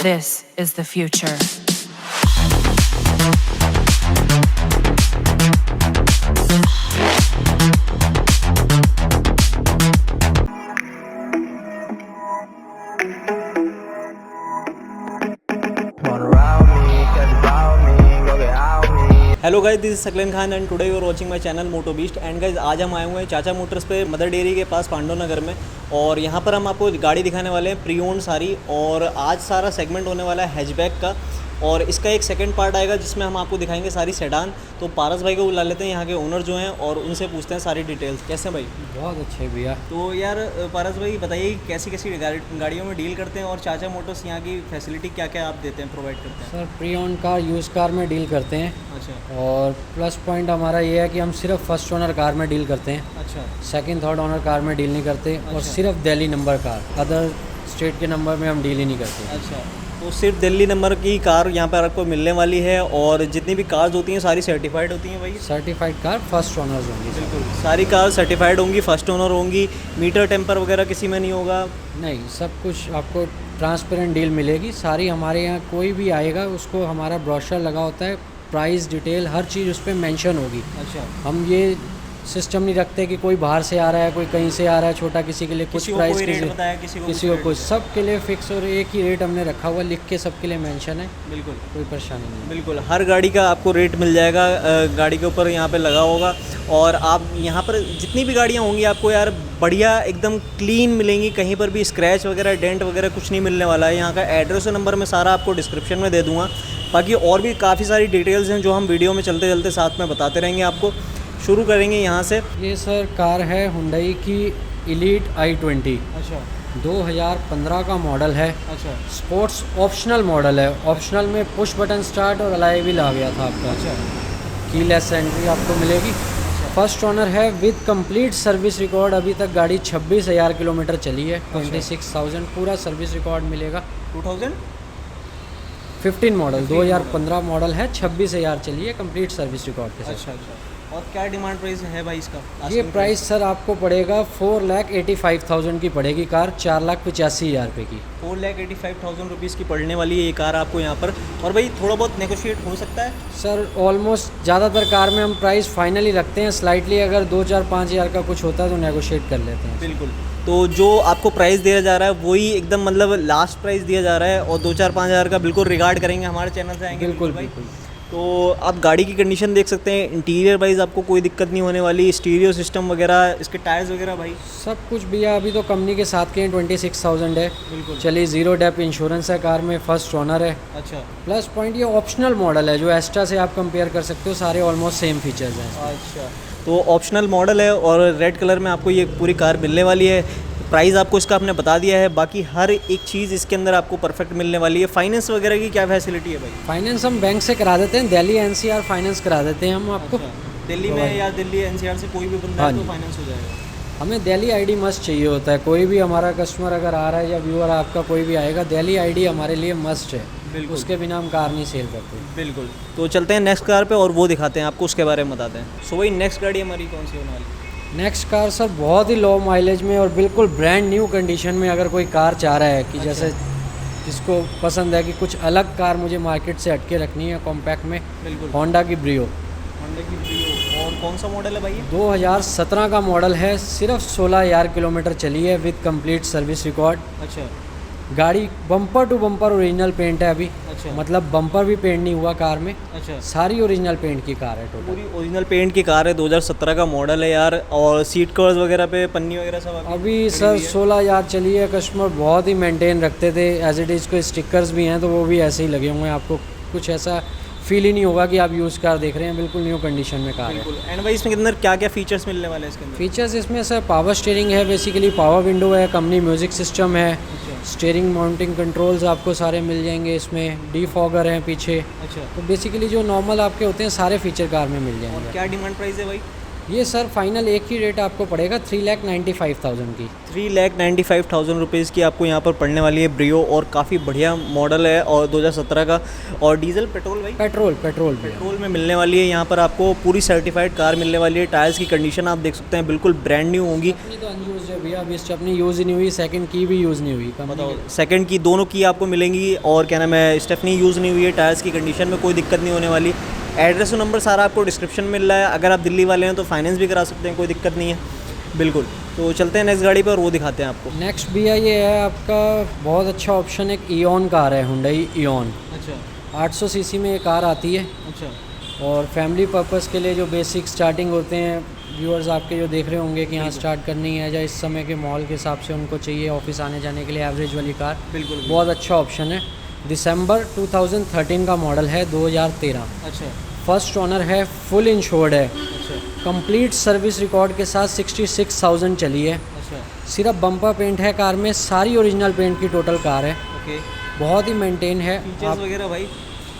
This is the future. Hello guys, this is Saqlain Khan and today you are watching my channel Moto Beast. And guys, आज हम आए हुए हैं चाचा Motors पे मदर डेयरी के पास पांडव नगर में। और यहाँ पर हम आपको गाड़ी दिखाने वाले हैं प्री ओन्ड सारी। और आज सारा सेगमेंट होने वाला है हैचबैक का, और इसका एक सेकंड पार्ट आएगा जिसमें हम आपको दिखाएंगे सारी सेडान। तो पारस भाई को बुला लेते हैं, यहाँ के ओनर जो हैं, और उनसे पूछते हैं सारी डिटेल्स। कैसे भाई? बहुत अच्छे भैया। तो यार पारस भाई बताइए, कैसी कैसी गाड़ियों में डील करते हैं, और चाचा मोटर्स यहाँ की फैसिलिटी क्या क्या आप देते हैं, प्रोवाइड करते हैं? Sir, pre own car, use car में डील करते हैं। अच्छा। और प्लस पॉइंट हमारा ये है कि हम सिर्फ फर्स्ट ओनर कार में डील करते हैं। अच्छा। सेकंड थर्ड ओनर कार में डील नहीं करते। अच्छा। और सिर्फ Delhi number car, other state के नंबर में हम डील ही नहीं करते। अच्छा, तो सिर्फ दिल्ली नंबर की कार यहाँ पर आपको मिलने वाली है। और जितनी भी कार्स होती हैं सारी सर्टिफाइड होती हैं भाई? सर्टिफाइड कार फर्स्ट ओनर्स होंगी। बिल्कुल, सारी कार सर्टिफाइड होंगी, फर्स्ट ओनर होंगी। मीटर टेम्पर वगैरह किसी में नहीं होगा? नहीं, सब कुछ आपको ट्रांसपेरेंट डील मिलेगी। सारी हमारे यहाँ कोई भी आएगा उसको हमारा ब्रोशर लगा होता है, प्राइस डिटेल हर चीज़ उस पर मेंशन होगी। अच्छा। हम ये सिस्टम नहीं रखते कि कोई बाहर से आ रहा है, कोई कहीं से आ रहा है, छोटा किसी के लिए कुछ प्राइस, किसी को कुछ, सब के लिए फिक्स और एक ही रेट हमने रखा हुआ, लिख के सबके लिए मेंशन है। बिल्कुल, कोई परेशानी नहीं। बिल्कुल, हर गाड़ी का आपको रेट मिल जाएगा, गाड़ी के ऊपर यहाँ पे लगा होगा। और आप यहाँ पर जितनी भी गाड़ियाँ होंगी आपको यार बढ़िया एकदम क्लीन मिलेंगी, कहीं पर भी स्क्रैच वगैरह डेंट वगैरह कुछ नहीं मिलने वाला है। यहाँ का एड्रेस और नंबर मैं सारा आपको डिस्क्रिप्शन में दे दूँगा। बाकी और भी काफ़ी सारी डिटेल्स हैं जो हम वीडियो में चलते चलते साथ में बताते रहेंगे आपको। शुरू करेंगे यहाँ से। ये सर कार है हुंडई की इलीट i20। अच्छा। 2015 का मॉडल है। अच्छा। स्पोर्ट्स ऑप्शनल मॉडल है। ऑप्शनल में पुश बटन स्टार्ट और अलाई व्हील आ गया था आपका। अच्छा। कीलेस एंट्री आपको मिलेगी। फर्स्ट ओनर है विद कंप्लीट सर्विस रिकॉर्ड। अभी तक गाड़ी 26,000 किलोमीटर चली है। 26,000 पूरा सर्विस रिकॉर्ड मिलेगा। 2015 मॉडल, 2015 मॉडल है, 26,000 चली है कंप्लीट सर्विस रिकॉर्ड के साथ। अच्छा अच्छा। और क्या डिमांड प्राइस है भाई इसका? ये प्राइस सर आपको पड़ेगा 4,85,000 की पड़ेगी कार, 4,85,000 रुपये की। 4,85,000 रुपीज़ की पड़ने वाली है ये कार आपको यहाँ पर। और भाई थोड़ा बहुत नेगोशिएट हो सकता है? सर ऑलमोस्ट ज़्यादातर कार में हम प्राइस फाइनली रखते हैं। स्लाइटली अगर 2-4-5,000 का कुछ होता है तो नेगोशिएट कर लेते हैं। बिल्कुल। तो जो आपको प्राइस दिया जा रहा है वही एकदम मतलब लास्ट प्राइस दिया जा रहा है, और 2-4-5,000 का बिल्कुल रिगार्ड करेंगे, हमारे चैनल से आएंगे। बिल्कुल भाई। बिल्कुल। तो आप गाड़ी की कंडीशन देख सकते हैं, इंटीरियर वाइज आपको कोई दिक्कत नहीं होने वाली। स्टीरियो सिस्टम वगैरह, इसके टायर्स वगैरह भाई सब कुछ भैया अभी तो कंपनी के साथ के हैं। 26,000 है। बिल्कुल। चलिए, 0 डेप इंश्योरेंस है कार में, फर्स्ट ओनर है। अच्छा। प्लस पॉइंट ये ऑप्शनल मॉडल है, जो एस्ट्रा से आप कंपेयर कर सकते हो, सारे ऑलमोस्ट सेम फीचर्स हैं। अच्छा, तो ऑप्शनल मॉडल है और रेड कलर में आपको ये पूरी कार मिलने वाली है। प्राइस आपको इसका आपने बता दिया है, बाकी हर एक चीज़ इसके अंदर आपको परफेक्ट मिलने वाली है। फाइनेंस वगैरह की क्या फैसिलिटी है भाई? फाइनेंस हम बैंक से करा देते हैं, दिल्ली NCR फाइनेंस करा देते हैं हम आपको। अच्छा। दिल्ली में या दिल्ली NCR से कोई भी बंदा है तो फाइनेंस हो जाएगा? हमें दिल्ली ID मस्ट चाहिए होता है। कोई भी हमारा कस्टमर अगर आ रहा है या व्यूअर आपका कोई भी आएगा, दिल्ली ID हमारे लिए मस्ट है। बिल्कुल। उसके बिना हम कार नहीं सेल करते। बिल्कुल। तो चलते हैं नेक्स्ट कार पे और वो दिखाते हैं आपको, उसके बारे में बताते हैं। सो भाई नेक्स्ट गाड़ी हमारी कौन सी होने वाली है? नेक्स्ट कार सर बहुत ही लो माइलेज में और बिल्कुल ब्रांड न्यू कंडीशन में अगर कोई कार चाह रहा है कि जैसे जिसको पसंद है कि कुछ अलग कार मुझे मार्केट से हटके रखनी है कॉम्पैक्ट में, बिल्कुल। होंडा की ब्रियो। और कौन सा मॉडल है भाई? 2017 का मॉडल है, सिर्फ 16,000 किलोमीटर चली है विद कंप्लीट सर्विस रिकॉर्ड। अच्छा। गाड़ी bumper to bumper original paint है अभी। अच्छा। मतलब बम्पर भी पेंट नहीं हुआ कार में। अच्छा। सारी ओरिजिनल पेंट की कार है टोटल। पूरी ओरिजिनल पेंट की कार है, 2017 का मॉडल है यार। और सीट कवर्स वगैरह पे पन्नी वगैरह सब अभी सर 16,000 चली है। कस्टमर बहुत ही मेंटेन रखते थे, एज इट इज़। कोई स्टिकर्स भी हैं तो वो भी ऐसे ही लगे हुए हैं, आपको कुछ ऐसा फील ही नहीं होगा कि आप यूज़ कार देख रहे हैं। बिल्कुल न्यू कंडीशन में कार है। एंड भाई इसमें अंदर क्या क्या फीचर्स मिलने वाले हैं इसके अंदर? फीचर्स इसमें सर पावर स्टीयरिंग है, बेसिकली पावर विंडो है, कंपनी म्यूजिक सिस्टम है। स्टीयरिंग माउंटिंग कंट्रोल्स आपको सारे मिल जाएंगे इसमें। डीफॉगर हैं पीछे। अच्छा। तो बेसिकली जो नॉर्मल आपके होते हैं सारे फीचर कार में मिल जाएंगे। और क्या डिमांड प्राइस है भाई? ये सर फाइनल एक ही रेट आपको पड़ेगा 3,95,000 की। 3,95,000 रुपीज़ की आपको यहाँ पर पड़ने वाली है ब्रियो, और काफ़ी बढ़िया मॉडल है और 2017 का, और डीजल पेट्रोल भाई पेट्रोल भी है। पेट्रोल में मिलने वाली है। यहाँ पर आपको पूरी सर्टिफाइड कार मिलने वाली है। टायर्स की कंडीशन आप देख सकते हैं बिल्कुल ब्रांड न्यू होंगी। अपनी तो अनयूज है भैया, अभी अपनी यूज़ ही नहीं हुई, सेकंड की भी यूज़ नहीं हुई। बताओ, सेकंड की दोनों की आपको मिलेंगी, और क्या नाम है, स्टेफनी यूज़ नहीं हुई है। टायर्स की कंडीशन में कोई दिक्कत नहीं होने वाली। एड्रेस और नंबर सारा आपको डिस्क्रिप्शन में मिल रहा है। अगर आप दिल्ली वाले हैं तो फाइनेंस भी करा सकते हैं, कोई दिक्कत नहीं है। बिल्कुल, तो चलते हैं नेक्स्ट गाड़ी पर और वो दिखाते हैं आपको। नेक्स्ट भैया ये है आपका बहुत अच्छा ऑप्शन, एक ईऑन कार है, हुंडई ईऑन। अच्छा 800 सीसी में ये कार आती है, अच्छा और फैमिली पर्पस के लिए जो बेसिक स्टार्टिंग होते हैं व्यूअर्स आपके जो देख रहे होंगे कि यहाँ स्टार्ट करनी है, या इस समय के माहौल के हिसाब से उनको चाहिए ऑफिस आने जाने के लिए एवरेज वाली कार, बिल्कुल बहुत अच्छा ऑप्शन है। दिसंबर 2013 का मॉडल है, 2013। अच्छा फर्स्ट ओनर है, फुल इंश्योर्ड है, अच्छा कंप्लीट सर्विस रिकॉर्ड के साथ 66,000 चली है। अच्छा सिर्फ बम्पर पेंट है कार में, सारी ओरिजिनल पेंट की टोटल कार है, ओके। बहुत ही मेंटेन है। फीचर्स वगैरह भाई?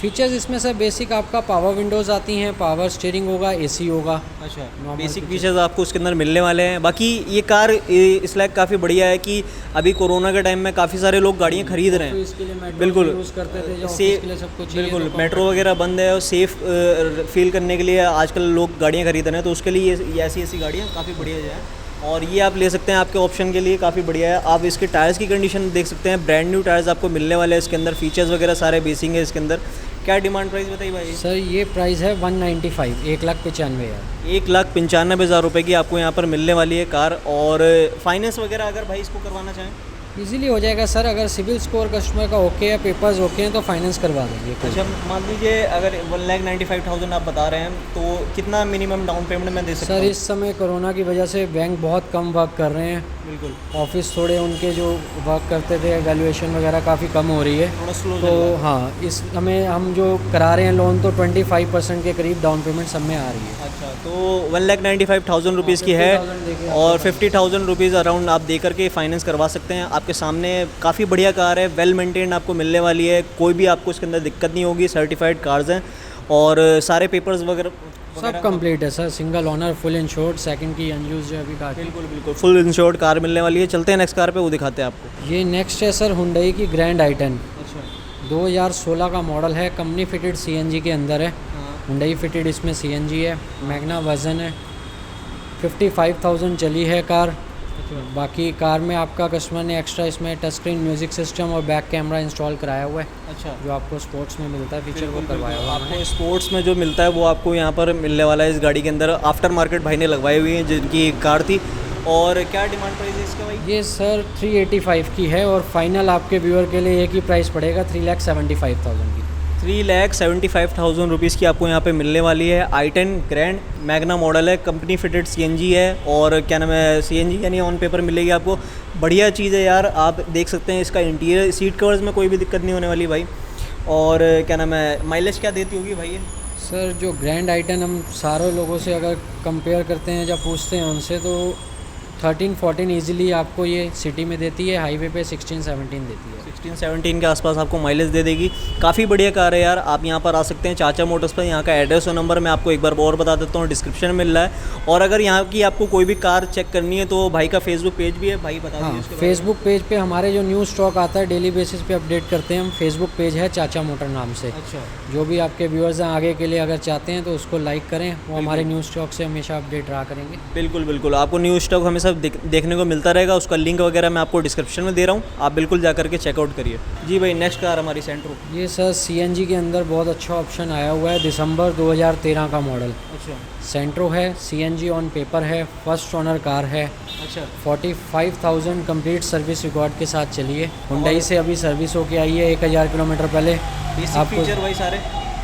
फीचर्स इसमें सर बेसिक आपका पावर विंडोज़ आती हैं, पावर स्टीयरिंग होगा, एसी होगा। अच्छा, बेसिक फीचर्स आपको उसके अंदर मिलने वाले हैं। बाकी ये कार इस लायक काफ़ी बढ़िया है कि अभी कोरोना के टाइम में काफ़ी सारे लोग गाड़ियाँ खरीद रहे हैं। बिल्कुल यूज़ करते थे, जो सेफ, ऑफिस के लिए सब कुछ चाहिए बिल्कुल तो मेट्रो वगैरह बंद है, और सेफ़ फील करने के लिए आजकल लोग गाड़ियाँ खरीद रहे हैं, तो उसके लिए ये ऐसी गाड़ियाँ काफ़ी बढ़िया है। और ये आप ले सकते हैं, आपके ऑप्शन के लिए काफ़ी बढ़िया है। आप इसके टायर्स की कंडीशन देख सकते हैं, ब्रांड न्यू टायर्स आपको मिलने वाले हैं इसके अंदर। फीचर्स वगैरह सारे बेसिक है इसके अंदर। क्या डिमांड प्राइस बताइए भाई? सर ये प्राइस है 195, 1,95,000। 1,95,000 रुपये की आपको यहाँ पर मिलने वाली है कार। और फाइनेंस वगैरह अगर भाई इसको करवाना चाहें इजीली हो जाएगा सर, अगर सिविल स्कोर कस्टमर का ओके है, पेपर्स ओके हैं, तो फाइनेंस करवा देंगे। अच्छा, मान लीजिए अगर 1,95,000 आप बता रहे हैं, तो कितना मिनिमम डाउन पेमेंट में दे सकते हैं? सर इस समय कोरोना की वजह से बैंक बहुत कम वर्क कर रहे हैं, बिल्कुल ऑफिस थोड़े उनके जो वर्क करते थे वैल्यूएशन वगैरह काफ़ी कम हो रही है, थोड़ा स्लो। तो हाँ इस हमें हम जो करा रहे हैं लोन, तो 25% के करीब डाउन पेमेंट सब में आ रही है। अच्छा, तो 1,95,000 रुपीज़ की है, और 50,000 रुपीज़ अराउंड आप दे करके फाइनेंस करवा सकते हैं। आपके सामने काफ़ी बढ़िया कार है, वेल मेंटेन्ड आपको मिलने वाली है, कोई भी आपको इसके अंदर दिक्कत नहीं होगी। सर्टिफाइड कार्स हैं, और सारे पेपर्स वगैरह सब कंप्लीट है sir, single owner, full insured, second की अनयूज्ड है अभी कार। बिल्कुल बिल्कुल फुल इंश्योर्ड कार मिलने वाली है। चलते हैं नेक्स्ट कार पे, वो दिखाते हैं आपको। ये नेक्स्ट है सर हुंडई की ग्रैंड आई10। अच्छा 2016 का मॉडल है, कंपनी फिटेड सीएनजी के अंदर है। हाँ। हुंडई फिटेड इसमें सीएनजी है, मैग्ना वर्जन है, 55,000 चली है कार। बाकी कार में आपका कस्टमर ने एक्स्ट्रा इसमें टच स्क्रीन म्यूजिक सिस्टम और बैक कैमरा इंस्टॉल कराया हुआ है। अच्छा, जो आपको स्पोर्ट्स में मिलता है फीचर, वो करवाया हुआ है। आपको स्पोर्ट्स में जो मिलता है वो आपको यहाँ पर मिलने वाला है इस गाड़ी के अंदर। आफ्टर मार्केट भाई ने लगवाई हुई है, जिनकी कार थी। और क्या डिमांड प्राइस है इसका भाई? ये सर 385 की है, और फाइनल आपके व्यूअर के लिए एक ही प्राइस पड़ेगा 3,75,000 की। 3,75,000 रुपीज़ की आपको यहाँ पे मिलने वाली है। i10 ग्रैंड मैग्ना मॉडल है, कंपनी फिटेड सीएनजी है, और क्या नाम है, सीएनजी यानी ऑन पेपर मिलेगी आपको। बढ़िया चीज़ है यार, आप देख सकते हैं इसका इंटीरियर, सीट कवर्स में कोई भी दिक्कत नहीं होने वाली भाई। और क्या नाम है, माइलेज क्या देती होगी भाई ये? सर जो ग्रैंड आई10 हम सारे लोगों से अगर कंपेयर करते हैं, जब पूछते हैं उनसे, तो 13-14 ईजिली आपको ये सिटी में देती है, हाईवे पे 16-17 देती है। 16-17 के आसपास आपको माइलेज दे देगी। काफ़ी बढ़िया कार है यार, आप यहाँ पर आ सकते हैं चाचा मोटर्स पर। यहाँ का एड्रेस और नंबर मैं आपको एक बार और बता देता हूँ, डिस्क्रिप्शन में मिल रहा है। और अगर यहाँ की आपको कोई भी कार चेक करनी है तो भाई का फेसबुक पेज भी है, भाई बता दीजिए उसके बारे में। फेसबुक पेज पे हमारे जो न्यू स्टॉक आता है डेली बेसिस पे अपडेट करते हैं हम। फेसबुक पेज है चाचा मोटर नाम से। अच्छा, जो भी आपके व्यूअर्स हैं आगे के लिए अगर चाहते हैं तो उसको लाइक करें, वो हमारे न्यू स्टॉक से हमेशा अपडेट रहा करेंगे। बिल्कुल बिल्कुल, आपको न्यू स्टॉक हमेशा देखने को मिलता रहेगा। उसका लिंक वगैरह मैं आपको डिस्क्रिप्शन में दे रहा हूँ, आप बिल्कुल जा करके चेकआउट करिए। जी भाई, नेक्स्ट कार हमारी सेंट्रो। ये सर सीएनजी के अंदर बहुत अच्छा ऑप्शन आया हुआ है, दिसंबर 2013 का मॉडल। अच्छा सेंट्रो है, सीएनजी ऑन पेपर है, फर्स्ट ओनर कार है। अच्छा 45,000 कंप्लीट सर्विस रिकॉर्ड के साथ चली है। हुंडई से अभी सर्विस होके आई है 1000 किलोमीटर पहले। बेसिक फीचर भाई सारे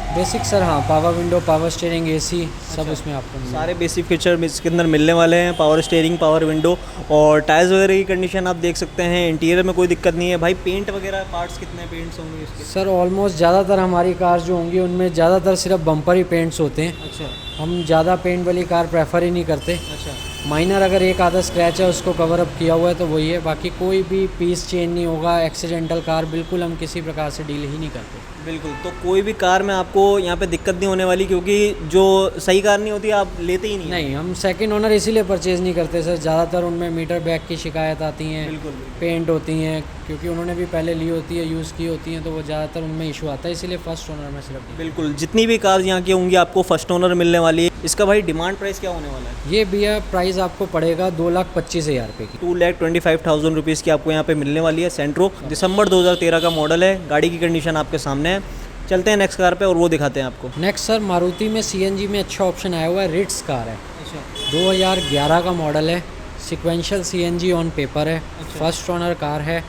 बेसिक सर, हाँ, power window, power steering, AC सब इसमें आपको मिलेगा। सारे बेसिक फीचर इसके अंदर मिलने वाले हैं। पावर स्टीयरिंग, पावर विंडो, और टायर्स वगैरह की कंडीशन आप देख सकते हैं। इंटीरियर में कोई दिक्कत नहीं है भाई। पेंट वगैरह पार्ट्स कितने पेंट्स होंगे इसके? सर ऑलमोस्ट ज़्यादातर हमारी कार जो होंगी उनमें ज़्यादातर सिर्फ बम्पर ही पेंट्स होते हैं। अच्छा हम ज़्यादा पेंट वाली कार प्रेफर ही नहीं करते। अच्छा, माइनर अगर एक आधा स्क्रैच है उसको कवर अप किया हुआ है तो वही है, बाकी कोई भी पीस चेंज नहीं होगा। एक्सीडेंटल कार बिल्कुल हम किसी प्रकार से डील ही नहीं करते। बिल्कुल, तो कोई भी कार में आपको यहाँ पे दिक्कत नहीं होने वाली, क्योंकि जो सही कार नहीं होती आप लेते ही नहीं। नहीं, हम सेकंड ओनर इसीलिए परचेज़ नहीं करते सर, ज़्यादातर उनमें मीटर बैग की शिकायत आती हैं, बिल्कुल पेंट होती हैं, क्योंकि उन्होंने भी पहले ली होती है, यूज़ की होती हैं, तो वो ज़्यादातर उनमें इशू आता है, इसीलिए फर्स्ट ओनर में सिर्फ। बिल्कुल, जितनी भी कार्स यहाँ की होंगी आपको फर्स्ट ओनर मिलने वाली है। इसका भाई डिमांड प्राइस क्या होने वाला है? ये भैया प्राइस आपको पड़ेगा 2,25,000 रुपये की। 2,25,000 रुपीज़ की आपको यहाँ पे मिलने वाली है। सेंट्रो दिसंबर 2013 का मॉडल है। गाड़ी की कंडीशन आपके सामने है। चलते हैं नेक्स्ट कार पे और वो दिखाते हैं आपको। नेक्स्ट सर मारुति में CNG में अच्छा ऑप्शन आया हुआ है, रिट्स कार है। अच्छा, 2011 का मॉडल है, सिक्वेंशियल CNG ऑन पेपर है, अच्छा। फर्स्ट ओनर कार है,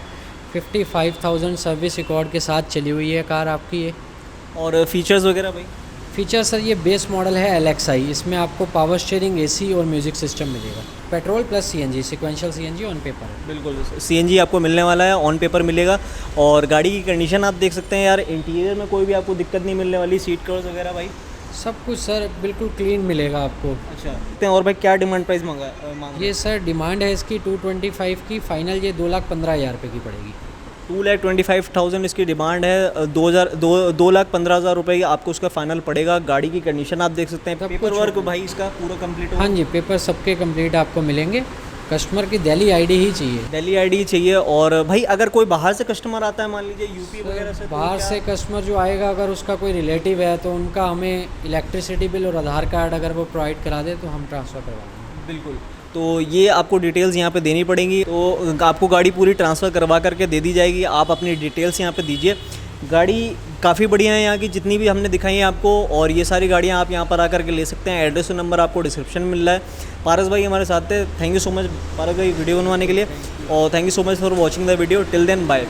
55,000 सर्विस रिकॉर्ड के साथ चली हुई है कार आपकी ये। और फीचर्स वगैरह भाई? फीचर सर ये बेस मॉडल है LXI, इसमें आपको पावर स्टीयरिंग, AC और म्यूजिक सिस्टम मिलेगा। Petrol plus CNG, sequential CNG on paper है। बिल्कुल, CNG आपको मिलने वाला है, ऑन पेपर मिलेगा। और गाड़ी की कंडीशन आप देख सकते हैं यार, इंटीरियर में कोई भी आपको दिक्कत नहीं मिलने वाली। सीट कवर्स वगैरह भाई सब कुछ सर बिल्कुल क्लीन मिलेगा आपको। अच्छा, और भाई क्या डिमांड प्राइस मांगा? ये सर डिमांड है इसकी 225 की, फाइनल ये 2,15,000 रुपये की पड़ेगी। 2,25,000 इसकी डिमांड है। 2,15,000 रुपये आपको उसका फाइनल पड़ेगा। गाड़ी की कंडीशन आप देख सकते हैं। पेपर वर्क भाई इसका पूरा कंप्लीट होगा? हाँ जी, पेपर सबके कंप्लीट आपको मिलेंगे। कस्टमर की दिल्ली ID ही चाहिए। दिल्ली ID चाहिए। और भाई अगर कोई बाहर से कस्टमर आता है, मान लीजिए यूपी वगैरह से, बाहर से कस्टमर जो आएगा, अगर उसका कोई रिलेटिव है तो उनका हमें इलेक्ट्रिसिटी बिल और आधार कार्ड अगर वो प्रोवाइड करा दे तो हम ट्रांसफ़र करवा देंगे। बिल्कुल, तो ये आपको डिटेल्स यहाँ पे देनी पड़ेंगी। तो आपको गाड़ी पूरी ट्रांसफ़र करवा करके दे दी जाएगी। आप अपनी डिटेल्स यहाँ पे दीजिए। गाड़ी काफ़ी बढ़िया है यहाँ की, जितनी भी हमने दिखाई है आपको। और ये सारी गाड़ियाँ आप यहाँ पर आकर के ले सकते हैं। एड्रेस और नंबर आपको डिस्क्रिप्शन में मिल रहा है। पारस भाई हमारे साथ थे। Thank you so much Paras भाई वीडियो बनवाने के लिए। और thank you so much for watching the video. Till then bye.